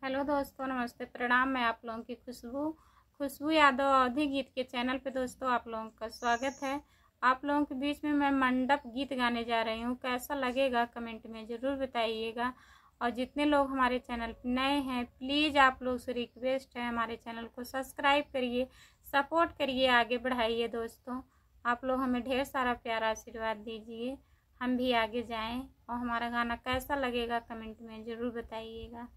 Hello दोस्तों, नमस्ते, प्रणाम। मैं आप लोगों की खुशबू यादव अवधि गीत के चैनल पे दोस्तों आप लोगों का स्वागत है। आप लोगों के बीच में मैं मंडप गीत गाने जा रही हूँ। कैसा लगेगा कमेंट में ज़रूर बताइएगा। और जितने लोग हमारे चैनल पर नए हैं, प्लीज़ आप लोग से रिक्वेस्ट है, हमारे चैनल को सब्सक्राइब करिए, सपोर्ट करिए, आगे बढ़ाइए। दोस्तों आप लोग हमें ढेर सारा प्यारा आशीर्वाद दीजिए, हम भी आगे जाएं। और हमारा गाना कैसा लगेगा कमेंट में ज़रूर बताइएगा।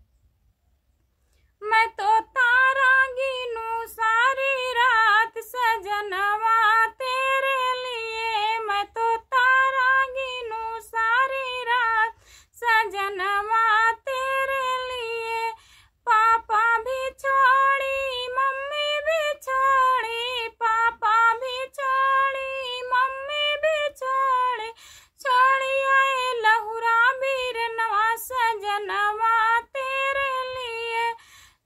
मैं तो तारा गिनूं सारी रात सजनवा तेरे लिए। मैं तो तारा गिनूं सारी रात सजनवा तेरे लिए। पापा भी छोड़ी मम्मी भी छोड़ी, पापा भी छोड़ी मम्मी भी छोड़ी, छोड़ी आए लहुरा बीर नवा सजनवा तेरे लिए।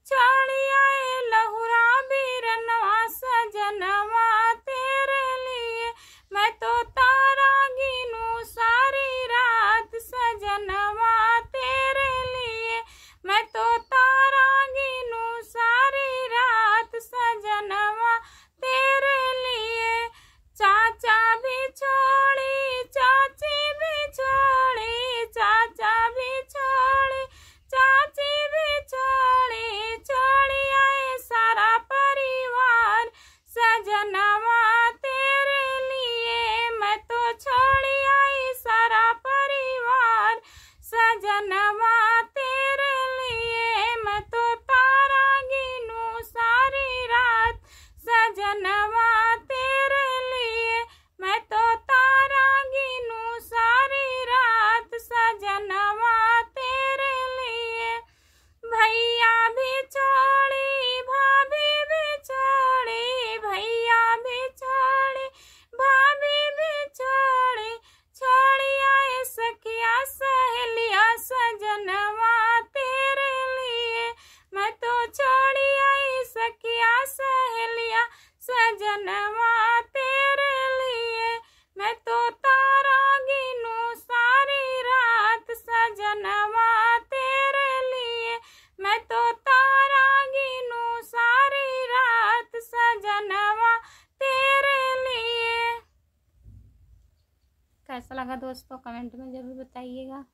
छोड़ी आए लहुरा बीर नवा सजनवा तेरे लिए। मैं तो तारा गिनूं सारी रात सजनवा तेरे लिए। मैं तो तारा गिनूं सारी रात सजनवा तेरे लिए। चाचा भी छोड़ी चाची भी छोड़ी, चाचा भी छोड़ी चाची भी छोड़ी, छोड़ी आए सारा परिवार सजनवा तेरे लिए। मैं तो छोड़ी आई सारा परिवार सजनवा तेरे लिए। मैं तो तारा गिनूं सारी रात सजनवा तेरे लिए। मैं तो तारा गिनूं सारी रात सजनवा तेरे लिए। भैया भी छोड़ी भाभी भी छोड़ी, भैया भी छोड़ी भाभी भी छोड़ी, छोड़ी आए सखिया सहेलिया सजनवा तेरे लिए। मैं तो छोड़ी आई सखिया सहेलिया सजनवा तेरे लिए। मैं तो तारा गिनूं सारी रात सजनवा तेरे लिए। मैं तो तारा गिनूं सारी रात सजनवा तेरे लिए। कैसा लगा दोस्तों कमेंट में ज़रूर बताइएगा।